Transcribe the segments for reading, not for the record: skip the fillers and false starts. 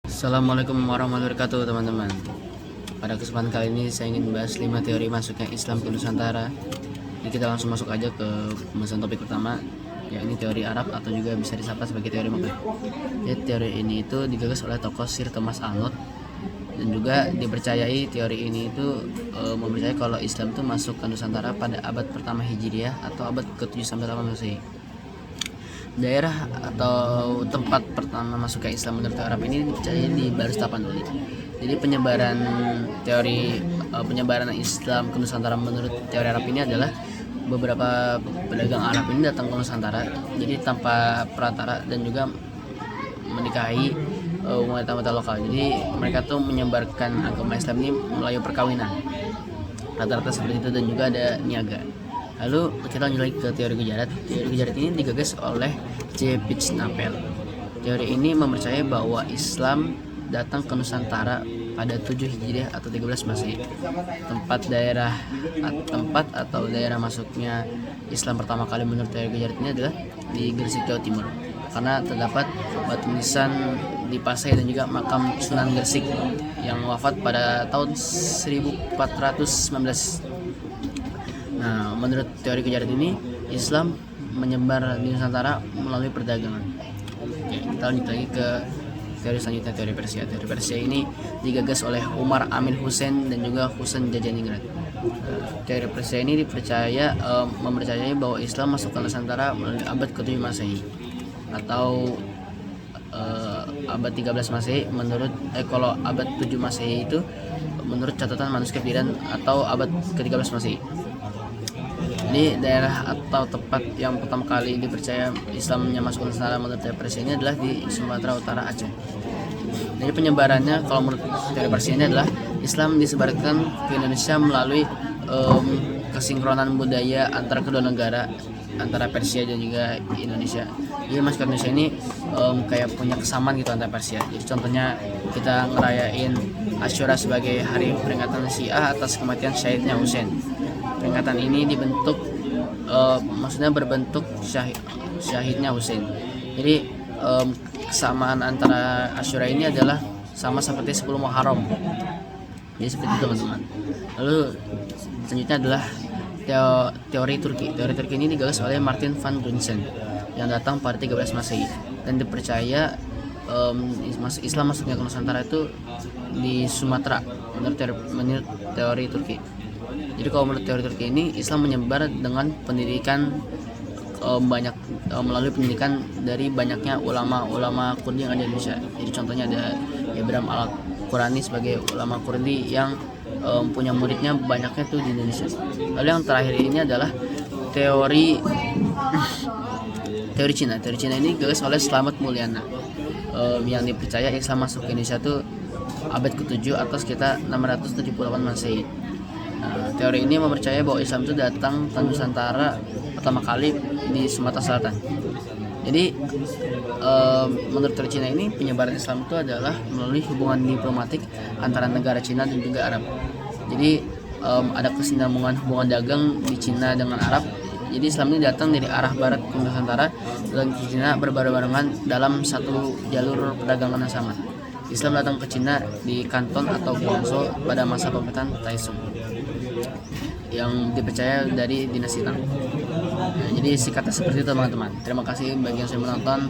Assalamualaikum warahmatullahi wabarakatuh teman-teman. Pada kesempatan kali ini saya ingin membahas 5 teori masuknya Islam ke Nusantara. Jadi kita langsung masuk aja ke pembahasan topik pertama, yakni teori Arab atau juga bisa disapa sebagai teori Mekah. Jadi teori ini itu digagas oleh tokoh Sir Thomas Arnold dan juga dipercayai teori ini itu mempercayai kalau Islam itu masuk ke Nusantara pada abad pertama Hijriah atau abad ke-7 sampai 8 Masehi. Daerah atau tempat pertama masuknya Islam menurut Arab ini dipercaya di Baris Tapanuli. Jadi penyebaran Islam ke Nusantara menurut teori Arab ini adalah beberapa pedagang Arab ini datang ke Nusantara, jadi tanpa perantara dan juga menikahi wanita-wanita lokal. Jadi mereka tuh menyebarkan agama Islam ini melalui perkawinan. Rata-rata seperti itu dan juga ada niaga. Lalu kita lanjut lagi ke teori Gujarat. Teori Gujarat ini digagas oleh J. Pitchnapel. Teori ini mempercayai bahwa Islam datang ke Nusantara pada 7 Hijriah atau 13 Masehi. Tempat atau daerah masuknya Islam pertama kali menurut teori Gujarat ini adalah di Gresik, Jawa Timur. Karena terdapat batu nisan di Pasai dan juga makam Sunan Gresik yang wafat pada tahun 1419. Nah, menurut teori Gujarat ini, Islam menyebar di Nusantara melalui perdagangan. Oke, kita lanjut lagi ke teori selanjutnya, teori Persia. Teori Persia ini digagas oleh Umar Amin Hussein dan juga Husain Jajaningrat. Teori Persia ini mempercayai bahwa Islam masuk ke Nusantara melalui abad ke-7 Masehi atau abad 13 Masehi kalau abad 7 Masehi itu menurut catatan manuskrip Iran atau abad ke-13 Masehi. Jadi daerah atau tempat yang pertama kali dipercaya Islamnya masuk ke Nusantara menurut teori Persia ini adalah di Sumatera Utara, Aceh. Jadi penyebarannya kalau menurut teori Persia ini adalah Islam disebarkan ke Indonesia melalui kesinkronan budaya antara kedua negara, antara Persia dan juga Indonesia. Jadi masuk ke Indonesia ini kayak punya kesamaan gitu antara Persia. Jadi contohnya kita ngerayain Asyura sebagai hari peringatan Syiah atas kematian syahidnya Husain. Peringatan ini berbentuk syahidnya Husain. Jadi kesamaan antara Asyura ini adalah sama seperti 10 Muharram. Jadi seperti itu teman-teman. Lalu selanjutnya adalah teori Turki. Teori Turki ini digagas oleh Martin van Drunsen yang datang pada 13 Masehi dan dipercaya Islam masuknya ke Nusantara itu di Sumatera menurut teori Turki. Jadi kalau menurut teori Turki ini, Islam menyebar dengan pendidikan melalui pendidikan dari banyaknya ulama-ulama Kurdi yang ada di Indonesia. Jadi contohnya ada Ibrahim Al-Qurani sebagai ulama Kurdi yang punya muridnya banyaknya tuh di Indonesia. Lalu yang terakhir ini adalah teori Cina. Teori Cina ini digagas oleh Slamet Mulyana yang dipercaya Islam masuk ke Indonesia tuh abad ke-7 atau sekitar 678 Masehi. Nah, teori ini mempercayai bahwa Islam itu datang ke Nusantara pertama kali di Sumatera Selatan. Jadi menurut teori Cina ini penyebaran Islam itu adalah melalui hubungan diplomatik antara negara Cina dan juga Arab. Jadi ada kesinambungan hubungan dagang di Cina dengan Arab. Jadi Islam ini datang dari arah barat ke Nusantara dan ke Cina berbarengan dalam satu jalur perdagangan yang sama. Islam datang ke Cina di Kanton atau Guangzhou pada masa pemerintahan Taizong yang dipercaya dari dinasti Tang. Nah, jadi singkatnya seperti itu teman-teman. Terima kasih bagi yang sudah menonton.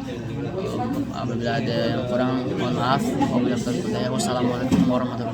Apabila ada yang kurang mohon maaf. Wassalamualaikum warahmatullahi wabarakatuh.